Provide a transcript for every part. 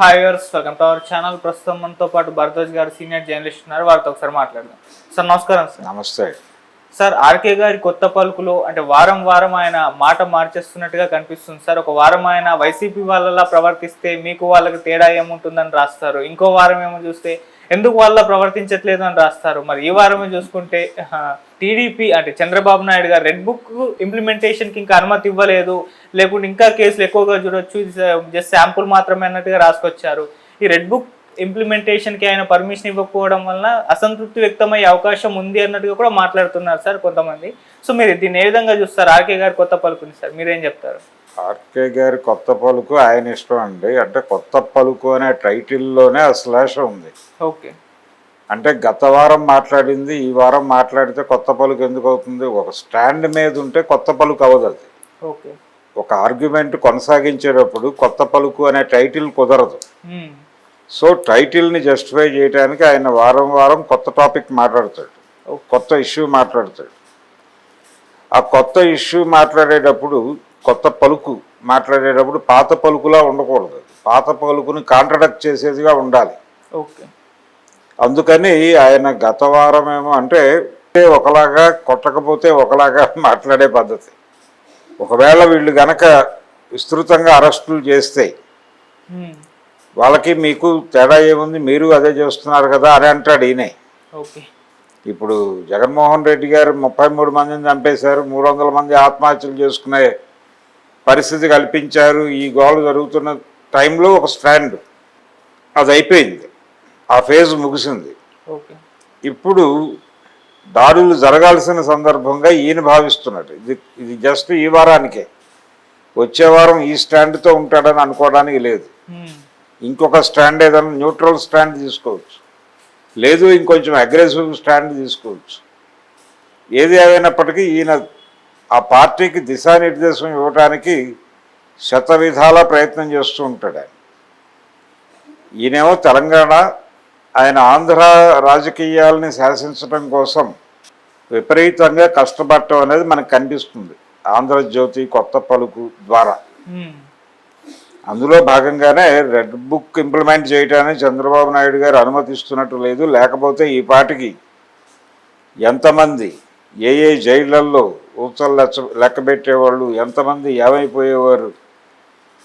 Hi viewers, welcome to our channel. ప్రస్తుతం మనతో పాటు భరద్వాజ్ గారు సీనియర్ జర్నలిస్ట్ ఉన్నారు. వారితో ఒకసారి మాట్లాడదాం. సార్ నమస్కారం. సార్ నమస్తే. సార్, ఆర్కే గారి కొత్త పలుకులో అంటే వారం వారం ఆయన మాట మార్చేస్తున్నట్టుగా కనిపిస్తుంది సార్. ఒక వారం ఆయన వైసీపీ వాళ్ళలా ప్రవర్తిస్తే మీకు వాళ్ళకి తేడా ఏముంటుందని రాస్తారు. ఇంకో వారం ఏమో చూస్తే ఎందుకు వాళ్ళ ప్రవర్తించట్లేదు అని రాస్తారు. మరి ఈ వారమే చూసుకుంటే టీడీపీ అంటే చంద్రబాబు నాయుడు గారు రెడ్ బుక్ ఇంప్లిమెంటేషన్కి ఇంకా అనుమతి ఇవ్వలేదు, లేకుంటే ఇంకా కేసులు ఎక్కువగా చూడొచ్చు, ఇది జస్ట్ శాంపుల్ మాత్రమే అన్నట్టుగా రాసుకొచ్చారు. ఈ రెడ్ బుక్ ఇంప్లిమెంటేషన్కి ఆయన పర్మిషన్ ఇవ్వకపోవడం వలన అసంతృప్తి వ్యక్తమయ్యే అవకాశం ఉంది అన్నట్టుగా కూడా మాట్లాడుతున్నారు సార్ కొంతమంది. సో మీరు దీన్ని ఏ విధంగా చూస్తారు? ఆర్కే గారి కొత్త పలుకుని సార్ మీరేం చెప్తారు? ఆర్కే గారి కొత్త పలుకు ఆయన ఇష్టం అండి. అంటే కొత్త పలుకు అనే టైటిల్లోనే ఆ స్లాష్ ఉంది. ఓకే, అంటే గత వారం మాట్లాడింది ఈ వారం మాట్లాడితే కొత్త పలుకు ఎందుకు అవుతుంది? ఒక స్టాండ్ మీద ఉంటే కొత్త పలుకు అవ్వదు. అది ఓకే, ఒక ఆర్గ్యుమెంట్ కొనసాగించేటప్పుడు కొత్త పలుకు అనే టైటిల్ కుదరదు. సో టైటిల్ని జస్టిఫై చేయడానికి ఆయన వారం వారం కొత్త టాపిక్ మాట్లాడతాడు, కొత్త ఇష్యూ మాట్లాడతాడు. ఆ కొత్త ఇష్యూ మాట్లాడేటప్పుడు కొత్త పలుకు మాట్లాడేటప్పుడు పాత పలుకులా ఉండకూడదు. పాత పలుకుని కాంట్రడక్ట్ చేసేదిగా ఉండాలి. ఓకే, అందుకని ఆయన గత వారం ఏమో అంటే ఒకలాగా, కొట్టకపోతే ఒకలాగా మాట్లాడే పద్ధతి. ఒకవేళ వీళ్ళు గనక విస్తృతంగా అరెస్టులు చేస్తే వాళ్ళకి మీకు తేడా ఏముంది, మీరు అదే చేస్తున్నారు కదా అని అంటాడు ఈయనే. ఓకే, ఇప్పుడు జగన్మోహన్ రెడ్డి గారు 33 మందిని చంపేశారు, 300 మంది ఆత్మహత్యలు చేసుకునే పరిస్థితి కల్పించారు. ఈ గోల జరుగుతున్న టైంలో ఒక స్టాండ్ అది అయిపోయింది, ఆ ఫేజ్ ముగిసింది. ఇప్పుడు దాడులు జరగాల్సిన సందర్భంగా ఈయన భావిస్తున్నాడు ఇది జస్ట్ ఈ వారానికే, వచ్చే వారం ఈ స్టాండ్తో ఉంటాడని అనుకోవడానికి లేదు. ఇంకొక స్టాండ్ ఏదైనా న్యూట్రల్ స్టాండ్ తీసుకోవచ్చు, లేదు ఇంకొంచెం అగ్రెసివ్ స్టాండ్ తీసుకోవచ్చు. ఏది ఏదైనప్పటికీ ఈయన ఆ పార్టీకి దిశానిర్దేశం ఇవ్వడానికి శతవిధాల ప్రయత్నం చేస్తూ ఉంటాడు. ఆయన ఈయనేమో తెలంగాణ, ఆయన ఆంధ్ర రాజకీయాలని శాసించడం కోసం విపరీతంగా కష్టపడటం అనేది మనకు కనిపిస్తుంది ఆంధ్రజ్యోతి కొత్త పలుకు ద్వారా. అందులో భాగంగానే రెడ్ బుక్ ఇంప్లిమెంట్ చేయడానికి చంద్రబాబు నాయుడు గారు అనుమతిస్తున్నట్టు లేదు. లేకపోతే ఈ పాటికి ఎంతమంది ఏ జైళ్ళల్లో ఊచలు లెక్క పెట్టేవాళ్ళు, ఎంతమంది ఏమైపోయేవారు.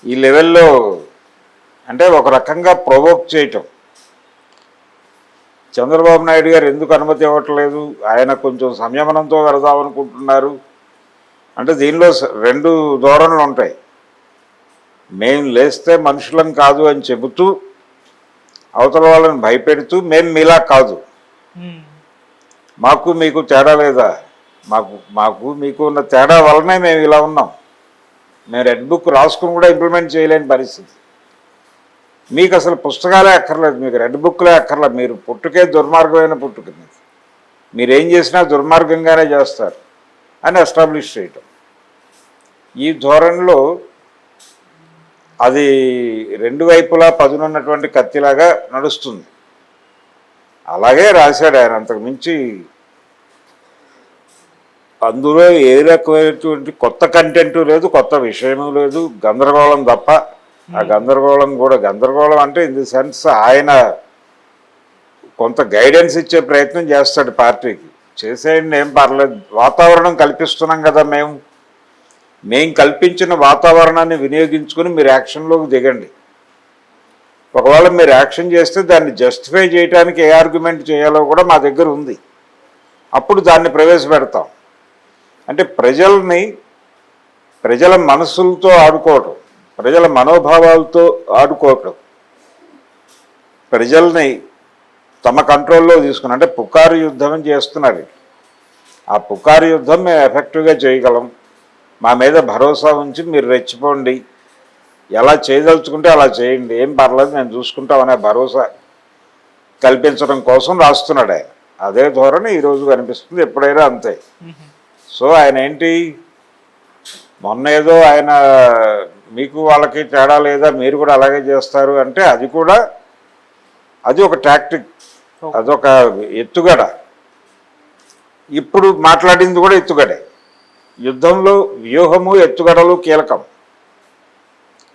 ఈ లెవెల్లో అంటే ఒక రకంగా ప్రొవోక్ చేయటం. చంద్రబాబు నాయుడు గారు ఎందుకు అనుమతి ఇవ్వట్లేదు, ఆయన కొంచెం సంయమనంతో వెళదామనుకుంటున్నారు అంటే దీనిలో రెండు ధోరణులు ఉంటాయి. మేము లేస్తే మనుషులం కాదు అని చెబుతూ అవతల వాళ్ళని భయపెడుతూ మేము మీలా కాదు, మాకు మీకు తేడా లేదా, మాకు మీకు ఉన్న తేడా వల్లనే మేము ఇలా ఉన్నాం, మేము రెడ్ బుక్ రాసుకుని కూడా ఇంప్లిమెంట్ చేయలేని పరిస్థితి. మీకు అసలు పుస్తకాలే అక్కర్లేదు, మీకు రెడ్ బుక్లే అక్కర్లేదు, మీరు పుట్టుకే దుర్మార్గమైన పుట్టుక, మీరేం చేసినా దుర్మార్గంగానే చేస్తారు అని ఎస్టాబ్లిష్ చేయటం. ఈ ధోరణిలో అది రెండు వైపులా పదునున్నటువంటి కత్తిలాగా నడుస్తుంది. అలాగే రాశాడు ఆయన. అంతకు మించి అందులో ఏ రకమైనటువంటి కొత్త కంటెంటు లేదు, కొత్త విషయము లేదు, గందరగోళం తప్ప. ఆ గందరగోళం కూడా గందరగోళం అంటే ఇన్ ది సెన్స్ ఆయన కొంత గైడెన్స్ ఇచ్చే ప్రయత్నం చేస్తాడు పార్టీకి. చేసేయండి, ఏం పర్లేదు, వాతావరణం కల్పిస్తున్నాం కదా, మేము కల్పించిన వాతావరణాన్ని వినియోగించుకుని మీరు యాక్షన్లోకి దిగండి. ఒకవేళ మీరు యాక్షన్ చేస్తే దాన్ని జస్టిఫై చేయడానికి ఏ ఆర్గ్యుమెంట్ చేయాలో కూడా మా దగ్గర ఉంది, అప్పుడు దాన్ని ప్రవేశపెడతాం. అంటే ప్రజల మనసులతో ఆడుకోవటం, ప్రజల మనోభావాలతో ఆడుకోవటం, ప్రజల్ని తమ కంట్రోల్లో తీసుకుని అంటే పుకారు యుద్ధం చేస్తున్నారు. ఆ పుకారు యుద్ధం మేము ఎఫెక్టివ్గా చేయగలం, మా మీద భరోసా ఉంచి మీరు రెచ్చిపోండి, ఎలా చేయదలుచుకుంటే అలా చేయండి, ఏం పర్లేదు మేము చూసుకుంటామనే భరోసా కల్పించడం కోసం రాస్తున్నాడు ఆయన. అదే ధోరణి ఈరోజు కనిపిస్తుంది, ఎప్పుడైనా అంతే. సో ఆయన ఏంటి, మొన్న ఏదో ఆయన మీకు వాళ్ళకి తేడా లేదా, మీరు కూడా అలాగే చేస్తారు అంటే అది ఒక టాక్టిక్, అదొక ఎత్తుగడ. ఇప్పుడు మాట్లాడింది కూడా ఎత్తుగడే. యుద్ధంలో వ్యూహము ఎత్తుగడలు కీలకం.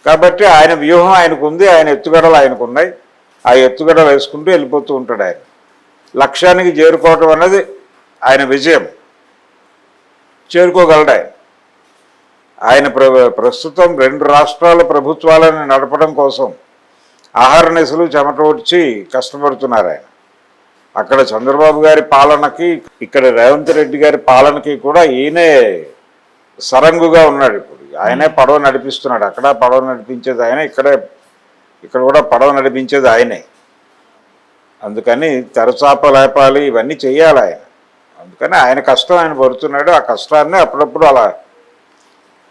కాబట్టి ఆయన వ్యూహం ఆయనకు ఉంది, ఆయన ఎత్తుగడలు ఆయనకు ఉన్నాయి. ఆ ఎత్తుగడలు వేసుకుంటూ వెళ్ళిపోతూ ఉంటాడు. ఆయన లక్ష్యానికి చేరుకోవటం అన్నది ఆయన విజయం. చేరుకోగలడు ఆయన. ఆయన ప్రస్తుతం 2 రాష్ట్రాల ప్రభుత్వాలను నడపడం కోసం ఆహారనిశలు చెమట వచ్చి కష్టపడుతున్నారు ఆయన. అక్కడ చంద్రబాబు గారి పాలనకి, ఇక్కడ రేవంత్ రెడ్డి గారి పాలనకి కూడా ఈయనే సరంగుగా ఉన్నాడు. ఇప్పుడు ఆయనే పడవ నడిపిస్తున్నాడు. అక్కడ పడవ నడిపించేది ఆయన, ఇక్కడ కూడా పడవ నడిపించేది ఆయనే. అందుకని తెరచాప లేపాలి, ఇవన్నీ చెయ్యాలి ఆయన. అందుకని ఆయన కష్టం ఆయన పడుతున్నాడు. ఆ కష్టాన్ని అప్పుడప్పుడు అలా,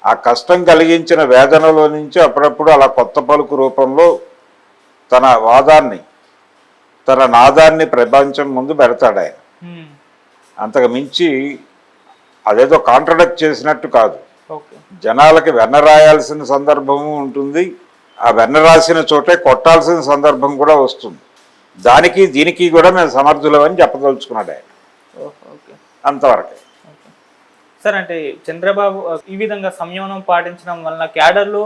ఆ కష్టం కలిగించిన వేదనలో నుంచి అప్పుడప్పుడు అలా కొత్త పలుకు రూపంలో తన వాదాన్ని, తన నాదాన్ని ప్రపంచం ముందు పెడతాడు ఆయన. అంతకు మించి అదేదో కాంట్రడక్ట్ చేసినట్టు కాదు. జనాలకి వెన్న రాయాల్సిన సందర్భము ఉంటుంది, ఆ వెన్న రాసిన చోటే కొట్టాల్సిన సందర్భం కూడా వస్తుంది. దానికి దీనికి కూడా మేము సమర్థులమని చెప్పదలుచుకున్నాడు ఆయన. అంతవరకే సార్. అంటే చంద్రబాబు ఈ విధంగా సంయమనం పాటించడం వలన క్యాడర్లో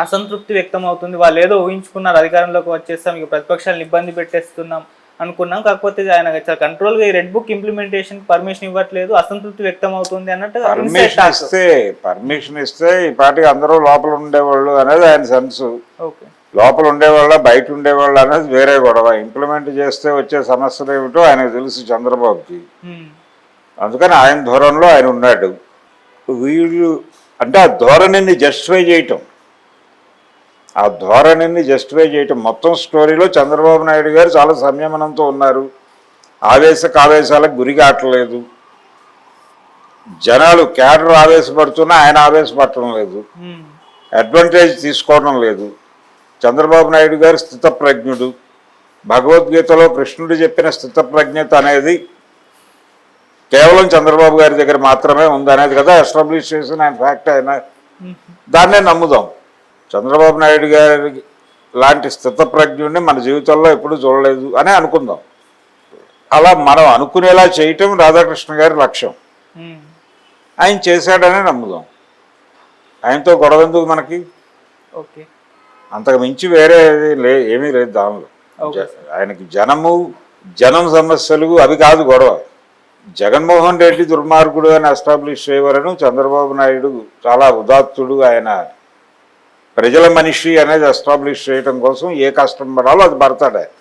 అసంతృప్తి వ్యక్తం అవుతుంది. వాళ్ళు ఏదో ఊహించుకున్నారు, అధికారంలోకి వచ్చేస్తాం, ఇక ప్రతిపక్షాలను ఇబ్బంది పెట్టేస్తున్నాం అనుకున్నాం, కాకపోతే ఆయన కంట్రోల్గా ఈ రెడ్ బుక్ ఇంప్లిమెంటేషన్ పర్మిషన్ ఇవ్వట్లేదు, అసంతృప్తి వ్యక్తం అవుతుంది అన్నట్టు. పర్మిషన్ ఇస్తే ఈ పార్టీకి అందరూ లోపల ఉండేవాళ్ళు అనేది ఆయన సెన్స్. లోపల ఉండేవాళ్ళ బయట ఉండేవాళ్ళు అనేది వేరే గొడవ. ఇంప్లిమెంట్ చేస్తే వచ్చే సమస్యలు ఏమిటో ఆయనకు తెలుసు చంద్రబాబుకి. అందుకని ఆయన ధోరణిలో ఆయన ఉన్నాడు. వీళ్ళు అంటే ఆ ధోరణిని జస్టిఫై చేయటం, మొత్తం స్టోరీలో చంద్రబాబు నాయుడు గారు చాలా సంయమనంతో ఉన్నారు. ఆవేశాలకు గురి కావట్లేదు. జనాలు క్యాడర్ ఆవేశపడుతున్నా ఆయన ఆవేశపడటం లేదు, అడ్వాంటేజ్ తీసుకోవడం లేదు. చంద్రబాబు నాయుడు గారు స్థితప్రజ్ఞుడు. భగవద్గీతలో కృష్ణుడు చెప్పిన స్థితప్రజ్ఞత అనేది కేవలం చంద్రబాబు గారి దగ్గర మాత్రమే ఉందనేది కదా ఎస్టాబ్లిష్ చేసిన ఆయన ఫ్యాక్ట్. అయినా దాన్నే నమ్ముదాం. చంద్రబాబు నాయుడు గారి లాంటి స్థితప్రజ్ఞుడిని మన జీవితంలో ఎప్పుడూ చూడలేదు అని అనుకుందాం. అలా మనం అనుకునేలా చేయటం రాధాకృష్ణ గారి లక్ష్యం. ఆయన చేశాడనే నమ్ముదాం. ఆయనతో గొడవ ఎందుకు మనకి? అంతకు మించి వేరే ఏమీ లేదు దానిలో. ఆయనకి జనం సమస్యలు అవి కాదు గొడవ. జగన్మోహన్ రెడ్డి దుర్మార్గుడు అని ఎస్టాబ్లిష్ చేయవలను, చంద్రబాబు నాయుడు చాలా ఉదాత్తుడు, ఆయన ప్రజల మనిషి అనేది ఎస్టాబ్లిష్ చేయడం కోసం ఏ కష్టం పడాలో అది పడతాడు.